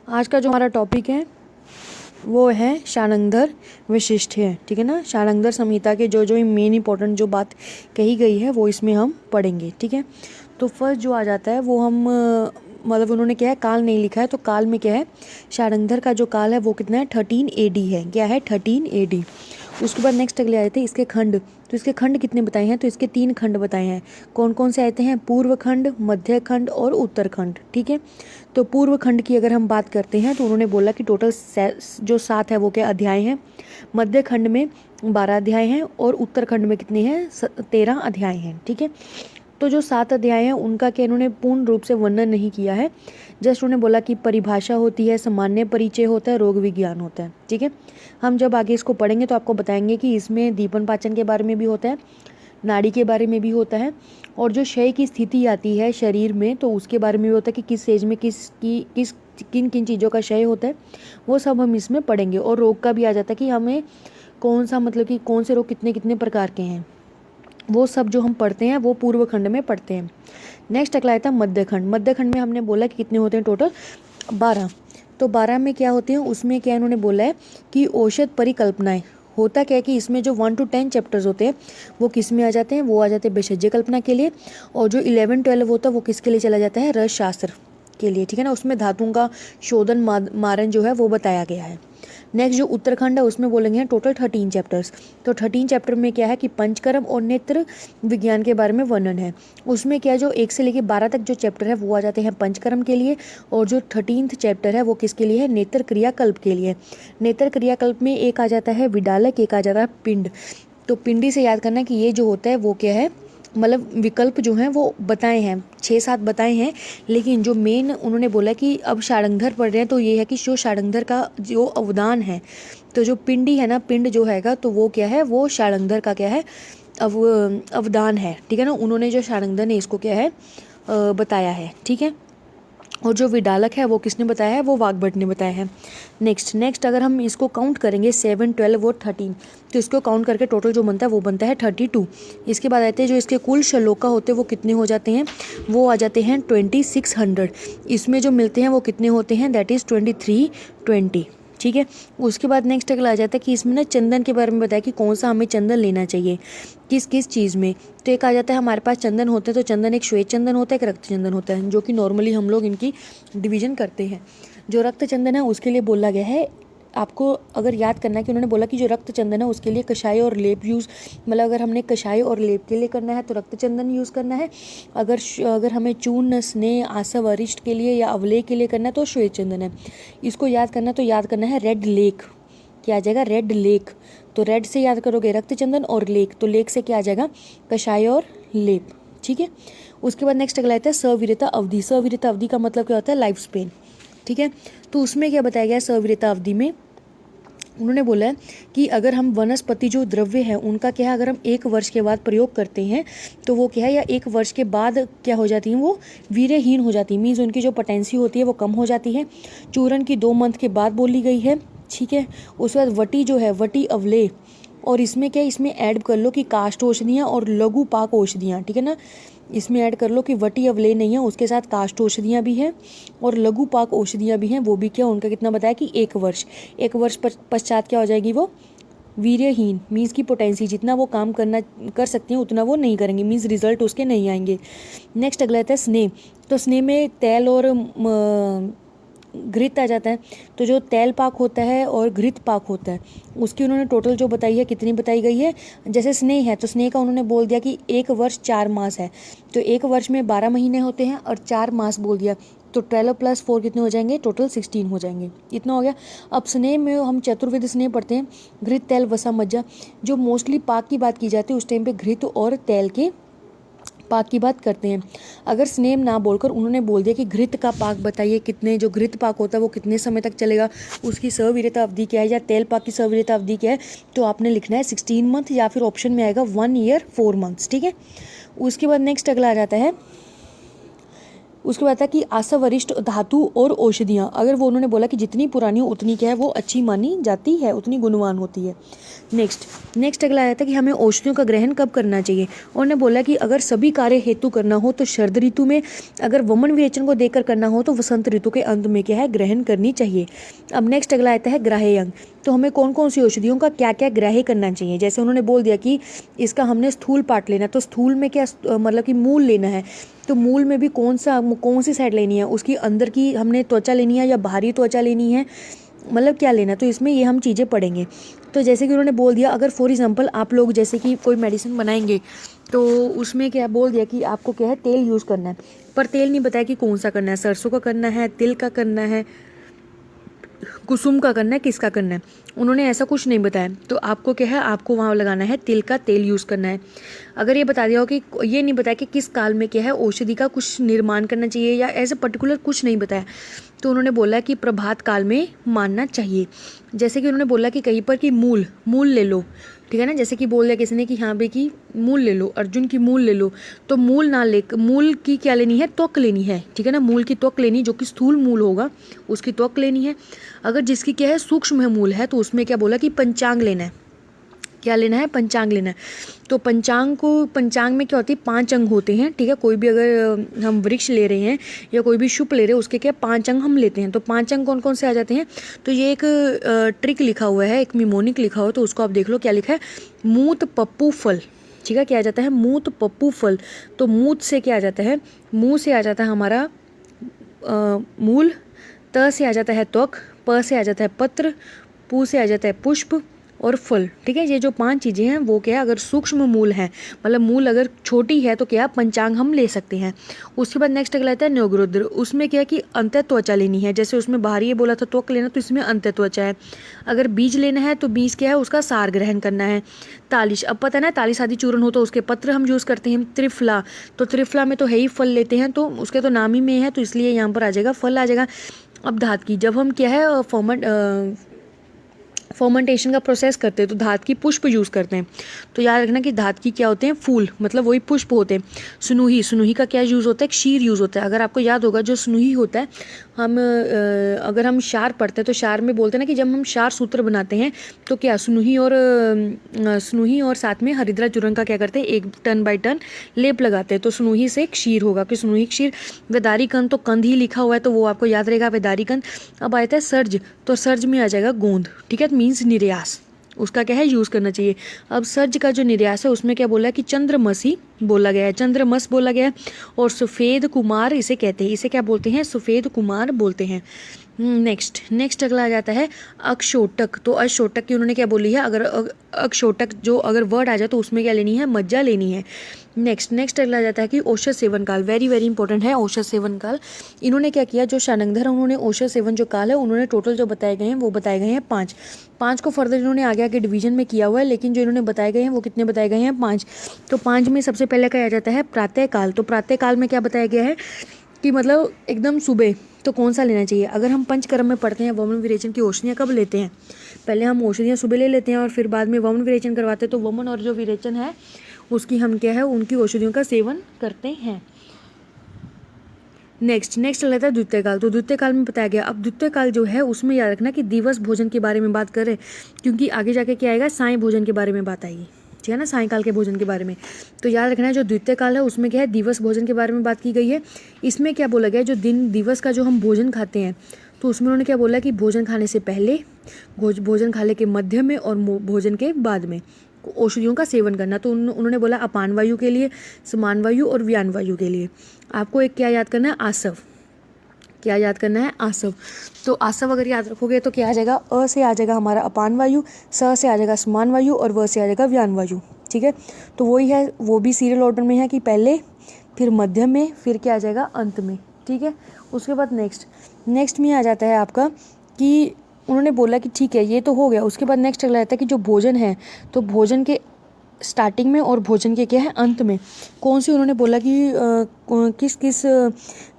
आज का जो हमारा टॉपिक है वो है शानंगधर विशिष्ट है, ठीक है ना। शानंगधर संहिता के जो जो मेन इंपॉर्टेंट जो बात कही गई है वो इसमें हम पढ़ेंगे, ठीक है। तो फर्स्ट जो आ जाता है वो हम मतलब उन्होंने क्या है, काल नहीं लिखा है, तो काल में क्या है, शानंगधर का जो काल है वो कितना है, 13 AD है। क्या है, 13 AD। उसके बाद नेक्स्ट अगले आए थे इसके खंड। तो इसके खंड कितने बताए हैं, तो इसके 3 खंड बताए हैं। कौन कौन से आते हैं, पूर्व खंड, मध्य खंड और उत्तरखंड, ठीक है। तो पूर्व खंड की अगर हम बात करते हैं तो उन्होंने बोला कि टोटल जो 7 है वो क्या अध्याय हैं। मध्य खंड में 12 अध्याय हैं और उत्तरखंड में कितने हैं, 13 अध्याय हैं, ठीक है। तो जो 7 अध्याय हैं उनका क्या इन्होंने पूर्ण रूप से वर्णन नहीं किया है, जस्ट उन्होंने बोला कि परिभाषा होती है, सामान्य परिचय होता है, रोग विज्ञान होता है, ठीक है। हम जब आगे इसको पढ़ेंगे तो आपको बताएंगे कि इसमें दीपन पाचन के बारे में भी होता है, नाड़ी के बारे में भी होता है, और जो क्षय की स्थिति आती है शरीर में तो उसके बारे में भी होता है कि किस स्टेज में किन किन चीज़ों का क्षय होता है, वो सब हम इसमें पढ़ेंगे। और रोग का भी आ जाता है कि हमें कौन सा, मतलब कि कौन से रोग कितने कितने प्रकार के हैं, वो सब जो हम पढ़ते हैं वो पूर्व खंड में पढ़ते हैं। नेक्स्ट अगला आता है मध्य खंड। मध्य खंड में हमने बोला कि कितने होते हैं, टोटल 12। तो 12 में क्या होते हैं, उसमें क्या इन्होंने बोला है कि औषध परिकल्पनाएं। होता क्या है कि इसमें जो 1 to 10 चैप्टर्स होते हैं वो किस में आ जाते हैं, वो आ जाते हैं भेषज कल्पना के लिए, और जो 11 12 होता है वो किसके लिए चला जाता है, रस शास्त्र के लिए, ठीक है ना। उसमें धातुओं का शोधन मारन जो है वो बताया गया है। नेक्स्ट जो उत्तरखंड है उसमें बोलेंगे टोटल 13 चैप्टर्स। तो 13 चैप्टर में क्या है कि पंचकर्म और नेत्र विज्ञान के बारे में वर्णन है। उसमें क्या, जो 1 से लेकर 12 तक जो चैप्टर है वो आ जाते हैं पंचकर्म के लिए, और जो 13th चैप्टर है वो किसके लिए है, नेत्र क्रियाकल्प के लिए। नेत्र क्रियाकल्प में एक आ जाता है विडालक, एक आ जाता है पिंड। तो पिंडी से याद करना कि ये जो होता है वो क्या है, मतलब विकल्प जो हैं वो बताए हैं, 6-7 बताए हैं, लेकिन जो मेन उन्होंने बोला कि अब शारंगधर पढ़ रहे हैं तो ये है कि जो शारंगधर का जो अवदान है, तो जो पिंडी है ना, पिंड जो हैगा तो वो क्या है, वो शारंगधर का क्या है, अवदान है, ठीक है ना। उन्होंने जो शारंगधर ने इसको क्या है बताया है, ठीक है। और जो विडालक है वो किसने बताया है, वो वाग्भट ने बताया है। नेक्स्ट अगर हम इसको काउंट करेंगे 7 12 और 13, तो इसको काउंट करके टोटल जो बनता है वो बनता है 32। इसके बाद आते हैं जो इसके कुल श्लोका होते हैं वो कितने हो जाते हैं, वो आ जाते हैं 2600। इसमें जो मिलते हैं वो कितने होते हैं, दैट इज़ 2320, ठीक है। उसके बाद नेक्स्ट अगला आ जाता है कि इसमें ना चंदन के बारे में बताया कि कौन सा हमें चंदन लेना चाहिए, किस किस चीज़ में। तो एक आ जाता है हमारे पास चंदन होते हैं, तो चंदन एक श्वेत चंदन होता है, एक रक्त चंदन होता है, जो कि नॉर्मली हम लोग इनकी डिवीजन करते हैं। जो रक्त चंदन है उसके लिए बोला गया है, आपको अगर याद करना है कि उन्होंने बोला कि जो रक्त चंदन है उसके लिए कषाय और लेप यूज़, मतलब अगर हमने कषाय और लेप के लिए करना है तो रक्त चंदन यूज़ करना है, अगर हमें चूर्ण स्नेह आसव अरिष्ट के लिए या अवलेह के लिए करना है तो श्वेत चंदन है। इसको याद करना, तो याद करना है रेड लेक, क्या आ जाएगा, रेड लेक। तो रेड से याद करोगे रक्त चंदन, और लेक, तो लेक से क्या आ जाएगा, कषाय और लेप, ठीक है। उसके बाद नेक्स्ट अगला आता है सवीरता अवधि। सवीरता अवधि का मतलब क्या होता है, लाइफ स्पेन, ठीक है। तो उसमें क्या बताया गया है सवीरता अवधि में, उन्होंने बोला है कि अगर हम वनस्पति जो द्रव्य है उनका क्या है, अगर हम 1 वर्ष के बाद प्रयोग करते हैं तो वो क्या है, या 1 वर्ष के बाद क्या हो जाती हैं, वो वीर्यहीन हो जाती है, मीन्स उनकी जो पोटेंसी होती है वो कम हो जाती है। चूर्ण की 2 मंथ के बाद बोली गई है, ठीक है। उसके बाद वटी जो है, वटी अवलेह, और इसमें क्या, इसमें ऐड कर लो कि काष्ठ औषधियाँ और लघु पाक औषधियाँ, ठीक है ना। इसमें ऐड कर लो कि वटी अवलेह नहीं है, उसके साथ काष्ठ औषधियाँ भी हैं और लघु पाक औषधियाँ भी हैं, वो भी क्या, उनका कितना बताया कि 1 वर्ष पश्चात क्या हो जाएगी, वो वीर्यहीन, मीन्स की पोटेंसी जितना वो काम कर सकती हैं उतना वो नहीं करेंगे, मीन्स रिजल्ट उसके नहीं आएंगे। नेक्स्ट अगला आता है स्नेह। तो स्नेह में तेल और घृत आ जाता है। तो जो तेल पाक होता है और घृत पाक होता है उसकी उन्होंने टोटल जो बताई है, कितनी बताई गई है, जैसे स्नेह है तो स्नेह का उन्होंने बोल दिया कि 1 वर्ष 4 मास है, तो 1 वर्ष में 12 महीने होते हैं और 4 मास बोल दिया, तो 12 + 4 कितने हो जाएंगे, टोटल 16 हो जाएंगे, इतना हो गया। अब स्नेह में हम चतुर्विध स्नेह पढ़ते हैं, घृत तेल वसा मज्जा। जो मोस्टली पाक की बात की जाती है उस टाइम पे घृत और तेल के पाक की बात करते हैं। अगर स्नेह ना बोलकर उन्होंने बोल दिया कि घृत का पाक बताइए, कितने, जो घृत पाक होता है वो कितने समय तक चलेगा, उसकी सवीरता अवधि क्या है, या तेल पाक की सवीरता अवधि क्या है, तो आपने लिखना है 16 मंथ, या फिर ऑप्शन में आएगा 1 year 4 months, ठीक है। उसके बाद नेक्स्ट अगला आ जाता है उसके बाद था कि आसवरिष्ठ धातु और औषधियाँ, अगर वो उन्होंने बोला कि जितनी पुरानी हो उतनी क्या है वो अच्छी मानी जाती है, उतनी गुणवान होती है। नेक्स्ट अगला आया था कि हमें औषधियों का ग्रहण कब करना चाहिए। उन्होंने बोला कि अगर सभी कार्य हेतु करना हो तो शरद ऋतु में, अगर वमन विरेचन को देकर करना हो तो वसंत ऋतु के अंत में क्या है ग्रहण करनी चाहिए। अब नेक्स्ट अगला आता है ग्राह्य अंग, तो हमें कौन कौन सी औषधियों का क्या क्या ग्राह्य करना चाहिए। जैसे उन्होंने बोल दिया कि इसका हमने स्थूल पार्ट लेना, तो स्थूल में क्या मतलब कि मूल लेना है, तो मूल में भी कौन सी साइड लेनी है, उसकी अंदर की हमने त्वचा लेनी है या बाहरी त्वचा लेनी है, मतलब क्या लेना, तो इसमें ये हम चीज़ें पढ़ेंगे। तो जैसे कि उन्होंने बोल दिया, अगर फॉर एग्जांपल आप लोग जैसे कि कोई मेडिसिन बनाएंगे तो उसमें क्या बोल दिया कि आपको क्या है तेल यूज़ करना है, पर तेल नहीं बताया कि कौन सा करना है, सरसों का करना है, तिल का करना है, कुसुम का करना है, किसका करना है, उन्होंने ऐसा कुछ नहीं बताया। तो आपको क्या है, आपको वहाँ लगाना है तिल का तेल यूज़ करना है। अगर ये बता दिया हो कि ये नहीं बताया कि किस काल में क्या है औषधि का कुछ निर्माण करना चाहिए या ऐसे पर्टिकुलर कुछ नहीं बताया, तो उन्होंने बोला कि प्रभात काल में मानना चाहिए। जैसे कि उन्होंने बोला कि कहीं पर कि मूल ले लो, ठीक है ना, जैसे कि बोल दिया किसी ने कि यहाँ पे कि मूल ले लो, अर्जुन की मूल ले लो, तो मूल ना ले, मूल की क्या लेनी है, त्वक लेनी है, ठीक है ना, मूल की त्वक लेनी, जो कि स्थूल मूल होगा उसकी त्वक लेनी है। अगर जिसकी क्या है सूक्ष्म मूल है तो उसमें क्या बोला कि पंचांग लेना है, क्या लेना है, पंचांग लेना है। तो पंचांग में क्या होती है, 5 अंग होते हैं, ठीक है, कोई भी अगर हम वृक्ष ले रहे हैं या कोई भी शुभ ले रहे हैं उसके क्या 5 अंग हम लेते हैं। तो 5 अंग कौन कौन से आ जाते हैं, तो ये एक ट्रिक लिखा हुआ है, एक मिमोनिक लिखा हुआ है, तो उसको आप देख लो क्या लिखा है, मूत पप्पू फल, ठीक है, क्या आ जाता है, मूत पप्पू फल। तो मूत से क्या आ जाता है, मुँह से आ जाता है हमारा मूल, त से आ जाता है त्वक, प से आ जाता है पत्र, पू से आ जाता है पुष्प और फल, ठीक है। ये जो 5 चीज़ें हैं वो क्या है, अगर सूक्ष्म मूल है, मतलब मूल अगर छोटी है तो क्या पंचांग हम ले सकते हैं। उसके बाद नेक्स्ट अगला आता है न्योगरुद्र, उसमें क्या है कि अंत्य त्वचा लेनी है, जैसे उसमें बाहरी ये बोला था त्वक लेना, तो इसमें अंत्य त्वचा है। अगर बीज लेना है तो बीज क्या है, उसका सार ग्रहण करना है। तालिश, अब पता ना तालिश आदि चूर्ण हो तो उसके पत्र हम यूज़ करते हैं। त्रिफला, तो त्रिफला में तो है ही फल लेते हैं, तो उसके तो नाम ही में है, तो इसलिए यहाँ पर आ जाएगा फल आ जाएगा। अब धात की, जब हम क्या है फर्मेंटेशन का प्रोसेस करते हैं तो धात की पुष्प यूज़ करते हैं। तो याद रखना कि धात की क्या होते हैं, फूल, मतलब वही पुष्प होते हैं। सुनुही का क्या यूज़ होता है, क्षीर यूज़ होता है। अगर आपको याद होगा जो सुनुही होता है, हम अगर हम शार पढ़ते हैं तो शार में बोलते हैं ना कि जब हम शार सूत्र बनाते हैं तो क्या सुनुही और साथ में हरिद्रा चूर्ण का क्या करते हैं, एक टन बाई टन लेप लगाते हैं, तो सुनुही से क्षीर होगा कि सुनुही क्षीर। वेदारी कंद, तो कंद ही लिखा हुआ है तो वो आपको याद रहेगा वेदारी कंद। अब आता है सर्ज, तो सर्ज में आ जाएगा गोंद, ठीक है, मीन्स निर्यास, उसका क्या है यूज़ करना चाहिए। अब सर्ज का जो निर्यास है उसमें क्या बोला है कि चंद्रमसी बोला गया है, चंद्रमस बोला गया है। और सफ़ेद कुमार इसे कहते हैं, इसे क्या बोलते हैं, सफ़ेद कुमार बोलते हैं। नेक्स्ट अगला आ जाता है अक्षोटक, तो अक्षोटक की उन्होंने क्या बोली है, अगर अक्षोटक जो अगर वर्ड आ जाए तो उसमें क्या लेनी है, मज्जा लेनी है। नेक्स्ट अगला आ जाता है कि औषध सेवन काल, वेरी वेरी इंपॉर्टेंट है औषध सेवन काल। इन्होंने क्या किया, जो शानंगधर उन्होंने औषध सेवन जो काल है उन्होंने टोटल जो बताए गए हैं वो बताए गए हैं 5 को फर्दर इन्होंने आगे आगे डिवीजन में किया हुआ है, लेकिन जो इन्होंने बताए गए हैं वो कितने बताए गए हैं, 5। तो 5 में सबसे पहले क्या आ जाता है, प्रातः काल। तो प्रातः काल में क्या बताया गया है कि मतलब एकदम सुबह, तो कौन सा लेना चाहिए। अगर हम पंचकर्म में पढ़ते हैं वमन विरेचन की औषधियाँ कब लेते हैं, पहले हम औषधियाँ सुबह ले लेते हैं और फिर बाद में वमन विरेचन करवाते हैं, तो वमन और जो विरेचन है उसकी हम क्या है उनकी औषधियों का सेवन करते हैं। नेक्स्ट रहता है द्वितीय काल, तो द्वितीय काल में बताया गया। अब द्वितीय काल जो है उसमें याद रखना कि दिवस भोजन के बारे में बात करें, क्योंकि आगे जाके क्या आएगा, साय भोजन के बारे में बात आएगी, ठीक है ना, सायंकाल के भोजन के बारे में। तो याद रखना है जो द्वितीय काल है उसमें क्या है, दिवस भोजन के बारे में बात की गई है। इसमें क्या बोला गया है, जो दिन दिवस का जो हम भोजन खाते हैं तो उसमें उन्होंने क्या बोला कि भोजन खाने से पहले, भोजन खाने के मध्य में और भोजन के बाद में औषधियों का सेवन करना। तो उन्होंने बोला अपान वायु के लिए, समान वायु और व्यान वायु के लिए। आपको एक क्या याद करना है, आसव, क्या याद करना है, आसव। तो आसव अगर याद रखोगे तो क्या आ जाएगा, अ से आ जाएगा हमारा अपान वायु, स से आ जाएगा समान वायु और व से आ जाएगा व्यान वायु, ठीक है। तो वही है, वो भी सीरियल ऑर्डर में है कि पहले, फिर मध्य में, फिर क्या आ जाएगा अंत में, ठीक है। उसके बाद नेक्स्ट में आ जाता है आपका कि उन्होंने बोला कि ठीक है ये तो हो गया। उसके बाद नेक्स्ट अगला आता है कि जो भोजन है, तो भोजन के स्टार्टिंग में और भोजन के क्या है अंत में कौन सी, उन्होंने बोला कि किस किस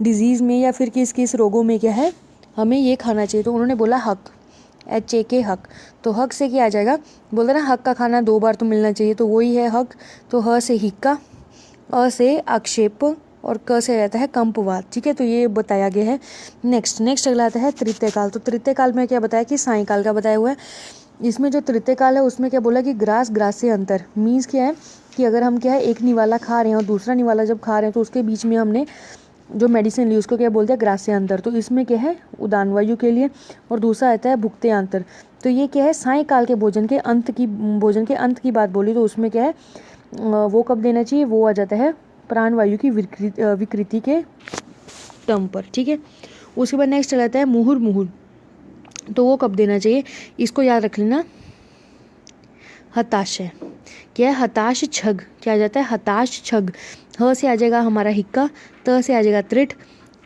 डिजीज़ में या फिर किस किस रोगों में क्या है हमें ये खाना चाहिए। तो उन्होंने बोला हक, HAK हक। तो हक से क्या आ जाएगा, बोलते ना हक का खाना 2 बार तो मिलना चाहिए, तो वही है हक। तो ह से हिक्का, अ से आक्षेप, और क से आ जाता है कंपवात, ठीक है, तो ये बताया गया है। नेक्स्ट अगला आता है तृतीय काल। तो तृतीय काल में क्या बताया कि सायंकाल का बताया हुआ है। इसमें जो तृतीय काल है उसमें क्या बोला कि ग्रास से अंतर, मीन्स क्या है कि अगर हम क्या है एक निवाला खा रहे हैं और दूसरा निवाला जब खा रहे हैं तो उसके बीच में हमने जो मेडिसिन ली उसको क्या बोलते हैं ग्रास से अंतर। तो इसमें क्या है उदान वायु के लिए, और दूसरा आता है भुक्ते अंतर। तो ये क्या है सायंकाल के भोजन के अंत की बात बोली, तो उसमें क्या है वो कब देना चाहिए, वो आ जाता है प्राण वायु की विकृति के टर्म पर, ठीक है। उसके बाद नेक्स्ट चलाता है मुहुर, तो वो कब देना चाहिए, इसको याद रख लेना। हताशय, क्या है हताश छग, क्या आ जाता है हताश छग। ह से आ जाएगा हमारा हिक्का, त से आ जाएगा त्रिट,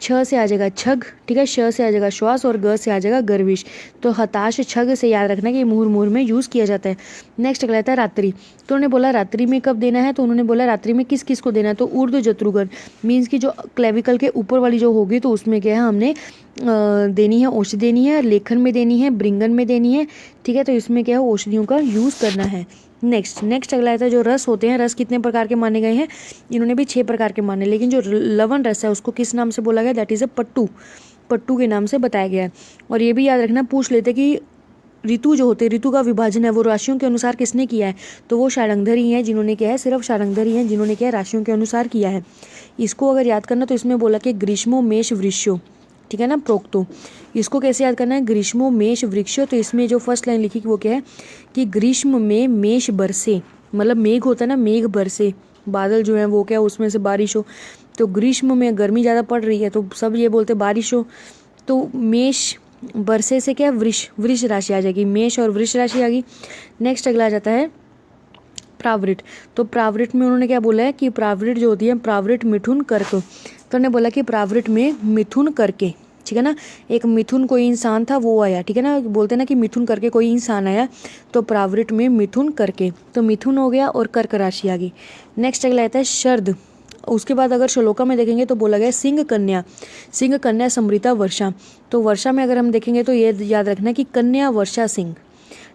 छ से आ जाएगा छग, ठीक है, श से आ जाएगा श्वास और ग से आ जाएगा गर्विश। तो हताश छग से याद रखना कि मुहुर में यूज़ किया जाता है। नेक्स्ट अगला आता है रात्रि। तो उन्होंने बोला रात्रि में कब देना है, तो उन्होंने बोला रात्रि में किस किस को देना है, तो ऊर्ध्व जत्रुगण मीन्स की जो क्लेविकल के ऊपर वाली जो होगी तो उसमें क्या है हमने देनी है, औषधि देनी है, लेखन में देनी है, ब्रिंगन में देनी है, ठीक है। तो इसमें क्या है औषधियों का यूज़ करना है। नेक्स्ट अगला आता है जो रस होते हैं, रस कितने प्रकार के माने गए हैं, इन्होंने भी 6 प्रकार के माने, लेकिन जो लवण रस है उसको किस नाम से बोला गया, दैट इज़ अ पट्टू के नाम से बताया गया है। और ये भी याद रखना, पूछ लेते कि ऋतु जो होते हैं, ऋतु का विभाजन है वो राशियों के अनुसार किसने किया है, तो वो शारंगधर ही हैं जिन्होंने किया है, सिर्फ शारंगधर ही हैं जिन्होंने किया है राशियों के अनुसार किया है। इसको अगर याद करना तो इसमें बोला कि ग्रीष्मो मेष वृश्यो, ठीक है ना, प्रोक्तो। इसको कैसे याद करना है, ग्रीष्मो मेष वृक्षो। तो इसमें जो फर्स्ट लाइन लिखी वो क्या है कि ग्रीष्म में मेष बरसे, मतलब मेघ होता है ना, मेघ बरसे, बादल जो है वो क्या उसमें से बारिश हो। तो ग्रीष्म में गर्मी ज़्यादा पड़ रही है तो सब ये बोलते बारिश हो। तो मेष बरसे से क्या वृष राशि आ जाएगी, मेष और वृष राशि आ गई। नेक्स्ट अगला आ जाता है प्रावृट। तो प्रावृट में उन्होंने क्या बोला है कि प्रावृट जो होती है प्रावृट मिथुन कर्क। तो उन्होंने बोला कि प्रावृट में मिथुन करके, ठीक है ना, एक मिथुन कोई इंसान था वो आया, ठीक है ना, बोलते ना कि मिथुन करके कोई इंसान आया, तो प्रावृट में मिथुन करके, तो मिथुन हो गया और कर्क राशि आ गई। नेक्स्ट अगला आता है शरद। उसके बाद अगर श्लोका में देखेंगे तो बोला गया सिंह कन्या समृता वर्षा। तो वर्षा में अगर हम देखेंगे तो ये याद रखना कि कन्या वर्षा सिंह,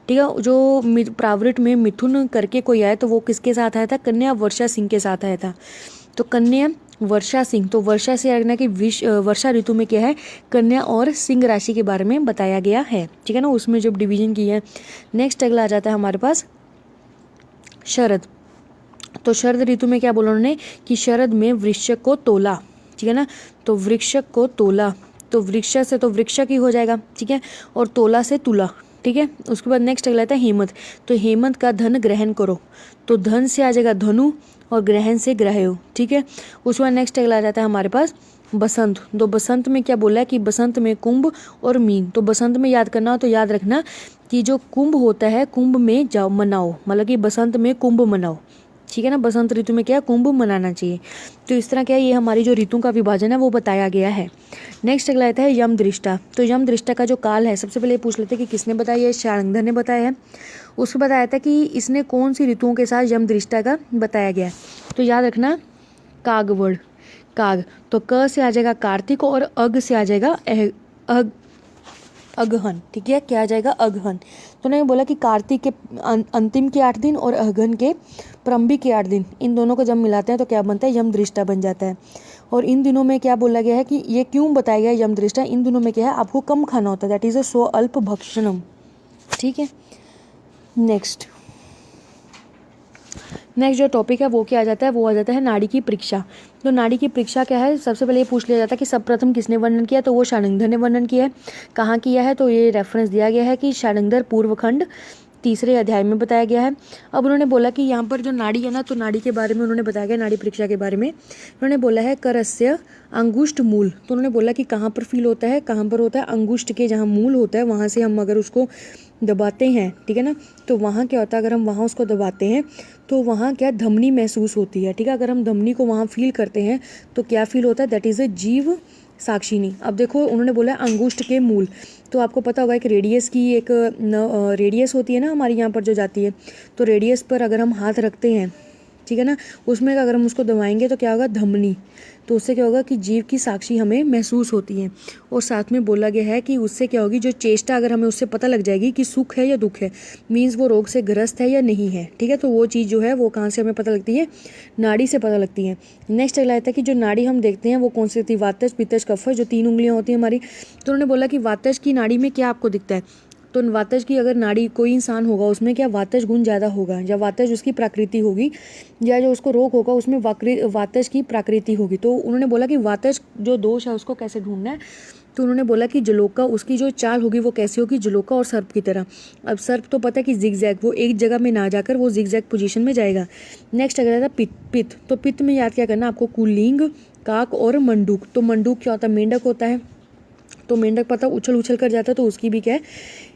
ठीक है। जो प्रावृट में मिथुन करके कोई आया तो वो किसके साथ आया था, कन्या वर्षा सिंह के साथ आया था। तो कन्या वर्षा सिंह, तो वर्षा से रखना कि वर्षा ऋतु में क्या है कन्या और सिंह राशि के बारे में बताया गया है, ठीक है ना, उसमें जब डिवीजन की है। नेक्स्ट अगला आ जाता है हमारे पास शरद। तो शरद ऋतु में क्या बोला उन्होंने कि शरद में वृश्चिक को तोला, ठीक है ना, तो वृश्चिक को तोला, तो वृक्ष से तो वृक्षक ही हो जाएगा, ठीक है, और तोला से तुला, ठीक है। उसके बाद नेक्स्ट अगला आता है हेमंत। तो हेमंत का धन ग्रहण करो, तो धन से आ जाएगा धनु और ग्रहण से ग्रहयो, ठीक है। उसके बाद नेक्स्ट अगला आ जाता है हमारे पास बसंत। तो बसंत में क्या बोला है कि बसंत में कुंभ और मीन। तो बसंत में याद करना हो तो याद रखना कि जो कुंभ होता है कुंभ में जाओ मनाओ, मतलब कि बसंत में कुंभ मनाओ, ठीक है ना, बसंत ऋतु में क्या कुंभ मनाना चाहिए। तो इस तरह क्या है ये हमारी जो ऋतु का विभाजन है वो बताया गया है। नेक्स्ट अगला आता है यम दृष्टा। तो यम दृष्टा का जो काल है सबसे पहले पूछ लेते हैं कि किसने बताया है, शारंगधर ने बताया है। उसको बताया था कि इसने कौन सी ऋतुओं के साथ यम दृष्टा का बताया गया है। तो याद रखना कागवड़, काग, तो क से आ जाएगा कार्तिक और अग से आ जाएगा अगहन, ठीक है, क्या आ जाएगा अगहन। तो उन्होंने बोला कि कार्तिक के अंतिम के 8 दिन और अगहन के प्रारंभिक के 8 दिन, इन दोनों को जब मिलाते हैं तो क्या बनता है यम दृष्टा बन जाता है। और इन दिनों में क्या बोला गया है कि ये क्यों बताया गया यम दृष्टा, इन दिनों में क्या है आपको कम खाना होता है, दैट इज अ सो अल्प भक्षणम, ठीक है। नेक्स्ट जो टॉपिक है वो क्या आ जाता है, वो आ जाता है नाड़ी की परीक्षा। तो नाड़ी की परीक्षा क्या है, सबसे पहले ये पूछ लिया जाता है कि सर्वप्रथम किसने वर्णन किया, तो वो शारंगधर ने वर्णन किया है। कहाँ किया है, तो ये रेफरेंस दिया गया है कि शारंगधर पूर्वखंड 3 अध्याय में बताया गया है। अब उन्होंने बोला कि यहाँ पर जो नाड़ी है ना, तो नाड़ी के बारे में उन्होंने बताया गया, नाड़ी परीक्षा के बारे में उन्होंने बोला है करस्य अंगुष्ठ मूल। तो उन्होंने बोला कि कहाँ पर फील होता है, कहाँ पर होता है अंगुष्ठ के जहाँ मूल होता है वहाँ से हम अगर उसको दबाते हैं, ठीक है ना, तो वहाँ क्या होता है अगर हम वहाँ उसको दबाते हैं तो वहाँ क्या धमनी महसूस होती है, ठीक है। अगर हम धमनी को वहाँ फील करते हैं तो क्या फील होता है, दैट इज़ अ जीव साक्षिणी। अब देखो उन्होंने बोला अंगुष्ठ के मूल, तो आपको पता होगा एक रेडियस की एक रेडियस होती है ना हमारी यहाँ पर जो जाती है, तो रेडियस पर अगर हम हाथ रखते हैं ठीक है ना, उसमें अगर हम उसको दबाएंगे तो क्या होगा, धमनी। तो उससे क्या होगा कि जीव की साक्षी हमें महसूस होती है। और साथ में बोला गया है कि उससे क्या होगी, जो चेष्टा अगर हमें उससे पता लग जाएगी कि सुख है या दुख है, मीन्स वो रोग से ग्रस्त है या नहीं है, ठीक है। तो वो चीज़ जो है वो कहाँ से हमें पता लगती है, नाड़ी से पता लगती है। नेक्स्ट अगला आता है कि जो नाड़ी हम देखते हैं वो कौन सी होती है, वातज, पित्तज, कफज, जो 3 उंगलियाँ होती हैं हमारी। तो उन्होंने बोला कि वातज की नाड़ी में क्या आपको दिखता है, तो वातज की अगर नाड़ी कोई इंसान होगा उसमें क्या वातज गुण ज़्यादा होगा, या वातज उसकी प्रकृति होगी, या जो उसको रोग होगा उसमें वातज की प्रकृति होगी। तो उन्होंने बोला कि वातज जो दोष है उसको कैसे ढूंढना है। तो उन्होंने बोला कि जलोका, उसकी जो चाल होगी वो कैसी होगी, जलोका और सर्प की तरह। अब सर्प तो पता है कि जिगजैग, वो एक जगह में ना जाकर वो जिगजैग पोजीशन में जाएगा। नेक्स्ट अगर आता है पित्त। तो पित्त में याद क्या करना आपको, कुलिंग, काक और मंडूक। तो मंडूक क्या होता है, मेंढक होता है। तो मेंढक पता उछल उछल कर जाता है, तो उसकी भी क्या है,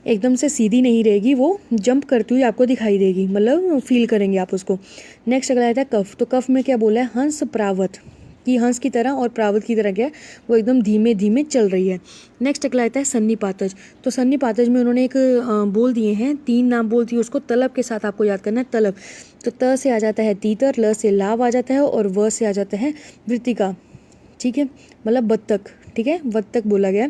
एकदम से सीधी नहीं रहेगी, वो जंप करती हुई आपको दिखाई देगी, मतलब फील करेंगे आप उसको। नेक्स्ट अगला आता है कफ। तो कफ में क्या बोला है, हंस प्रावत, कि हंस की तरह और प्रावत की तरह क्या है, वो एकदम धीमे धीमे चल रही है। नेक्स्ट अगला आता है सन्निपातज। तो सन्निपातज में उन्होंने एक बोल दिए हैं, 3 नाम बोल दिए उसको, तलब के साथ आपको याद करना है, तलब। तो त से आ जाता है तीतर, ल से लाभ आ जाता है, और व से आ जाता है वृत्तिका, ठीक है, मतलब बत्तख, ठीक है, बत्तख बोला गया।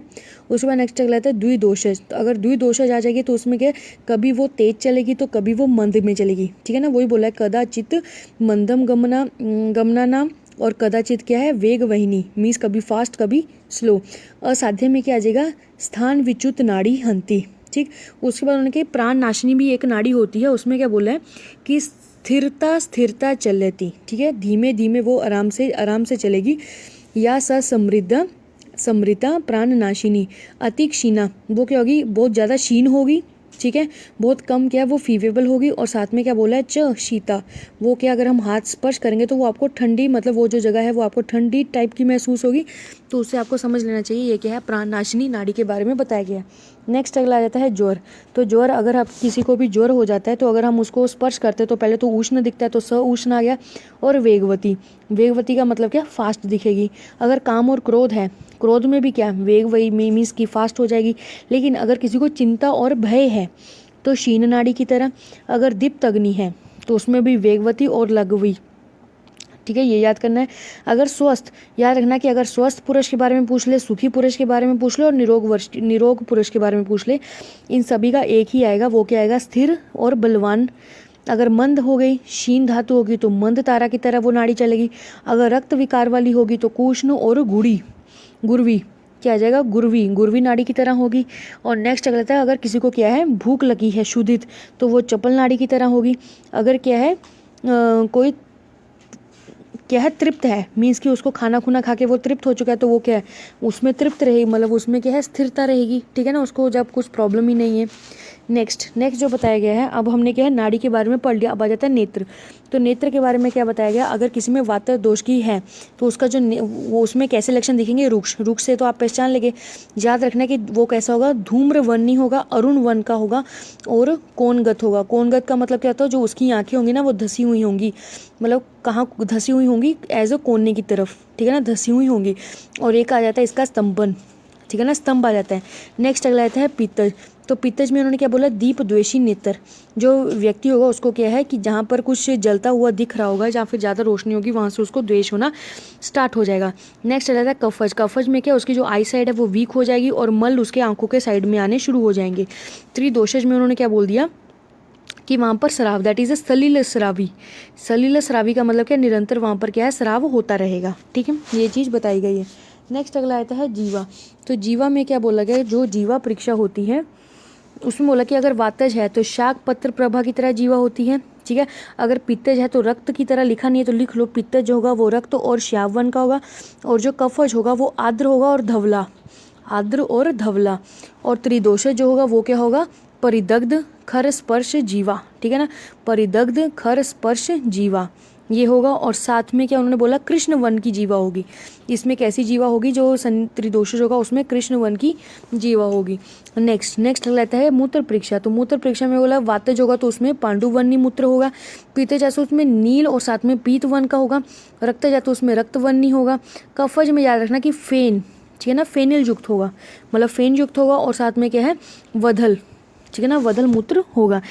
उसके बाद नेक्स्ट अगला आता है द्विदोषज। तो अगर द्विदोषज आ जाएगी तो उसमें क्या, कभी वो तेज चलेगी तो कभी वो मंद में चलेगी, ठीक है ना। वही बोला है कदाचित मंदम गमना नाम, और कदाचित क्या है, वेग वहिनी, मीन्स कभी फास्ट कभी स्लो। असाध्य में क्या आ जाएगा, स्थान विच्युत नाड़ी हंती, ठीक। उसके बाद उन्होंने प्राण नाशिनी भी एक नाड़ी होती है, उसमें क्या बोला है कि स्थिरता चलती, ठीक है, धीमे धीमे वो आराम से चलेगी। या समृता प्राण नाशिनी। अति क्षीणा, वो क्या होगी, बहुत ज़्यादा क्षीण होगी, ठीक है, बहुत कम क्या है वो फीवेबल होगी। और साथ में क्या बोला है, च शीता, वो क्या अगर हम हाथ स्पर्श करेंगे तो वो आपको ठंडी, मतलब वो जो जगह है वो आपको ठंडी टाइप की महसूस होगी। तो उससे आपको समझ लेना चाहिए ये क्या है, प्राणनाशिनी नाड़ी के बारे में बताया गया है। नेक्स्ट अगला आ जाता है ज्वर। तो ज्वर, अगर आप किसी को भी ज्वर हो जाता है तो अगर हम उसको स्पर्श करते हैं तो पहले तो उष्ण दिखता है, तो स उष्ण आ गया। और वेगवती का मतलब क्या, फास्ट दिखेगी। अगर काम और क्रोध है, क्रोध में भी क्या, वेग वही मीन्स की फास्ट हो जाएगी। लेकिन अगर किसी को चिंता और भय है तो शीन नाड़ी की तरह। अगर दीप्त अग्नि है तो उसमें भी वेगवती और लघवी, ठीक है, ये याद करना है। अगर स्वस्थ, याद रखना कि अगर स्वस्थ पुरुष के बारे में पूछ ले, सुखी पुरुष के बारे में पूछ ले, और निरोग पुरुष के बारे में पूछ ले, इन सभी का एक ही आएगा, वो क्या आएगा, स्थिर और बलवान। अगर मंद हो गई, शीन धातु होगी तो मंद तारा की तरह वो नाड़ी चलेगी। अगर रक्त विकार वाली होगी तो कुष्ण और गुरवी, क्या आ जाएगा, गुरवी नाड़ी की तरह होगी। और नेक्स्ट अगला था, अगर किसी को क्या है, भूख लगी है, शुद्धित, तो वो चपल नाड़ी की तरह होगी। अगर क्या है कोई क्या है, तृप्त है, मीन्स कि उसको खाना खुना खा के वो तृप्त हो चुका है, तो वो क्या है, उसमें तृप्त रहेगी, मतलब उसमें क्या है, स्थिरता रहेगी, ठीक है ना, उसको जब कुछ प्रॉब्लम ही नहीं है। नेक्स्ट जो बताया गया है, अब हमने क्या है, नाड़ी के बारे में पढ़ लिया। अब आ जाता है नेत्र। तो नेत्र के बारे में क्या बताया गया, अगर किसी में वात दोष की है तो उसका जो वो उसमें कैसे लक्षण दिखेंगे, रुक्ष से तो आप पहचान लेंगे। याद रखना कि वो कैसा होगा, धूम्र वन नहीं होगा, अरुण वन का होगा, और कोणगत होगा। कोणगत का मतलब क्या होता है, जो उसकी आंखें होंगी ना वो धसी हुई होंगी, मतलब कहाँ धसी हुई होंगी, एज अ कोने की तरफ, ठीक है ना, धसी हुई होंगी। और एक आ जाता है इसका स्तंभन, ठीक है ना, स्तंभ आ जाता है। नेक्स्ट अगला आता है पित्तज। तो पित्तज में उन्होंने क्या बोला, दीप द्वेषी नेत्र। जो व्यक्ति होगा उसको क्या है कि जहाँ पर कुछ जलता हुआ दिख रहा होगा, जहाँ फिर ज़्यादा रोशनी होगी, वहाँ से उसको द्वेष होना स्टार्ट हो जाएगा। नेक्स्ट आ जाता है कफज। कफज में क्या, उसकी जो आई साइड है वो वीक हो जाएगी और मल उसके आंखों के साइड में आने शुरू हो जाएंगे। त्रिदोषज में उन्होंने क्या बोल दिया कि वहाँ पर स्राव, दैट इज अ सलिल स्रावी का मतलब क्या, निरंतर वहाँ पर क्या है, स्राव होता रहेगा, ठीक है, ये चीज़ बताई गई है। नेक्स्ट अगला आता है जीवा। तो जीवा में क्या बोला गया, जो जीवा परीक्षा होती है उसमें बोला कि अगर वातज है तो शाक पत्र प्रभा की तरह जीवा होती है, ठीक है। अगर पित्तज है तो रक्त की तरह, लिखा नहीं है तो लिख लो, पित्तज जो होगा वो रक्त और श्यावन का होगा। और जो कफज होगा वो आर्द्र होगा और धवला। और त्रिदोषज जो होगा वो क्या होगा, परिदग्ध खर स्पर्श जीवा, ठीक है ना, परिदग्ध खर स्पर्श जीवा ये होगा। और साथ में क्या उन्होंने बोला, कृष्ण वन की जीवा होगी। इसमें कैसी जीवा होगी, जो त्रिदोषज होगा उसमें कृष्ण वन की जीवा होगी। नेक्स्ट रहता है मूत्र परीक्षा। तो मूत्र परीक्षा में बोला वातज होगा तो उसमें पांडुवन्नी मूत्र होगा। पीतज है तो उसमें नील और साथ में पीत वन का होगा। रक्तज है तो उसमें रक्तवन्नी होगा। कफज में याद रखना कि फेन, ठीक है ना, फेनिल युक्त होगा, मतलब फेन युक्त होगा। और साथ में क्या है, वधल, ठीक है ना, वधल मूत्र होगा।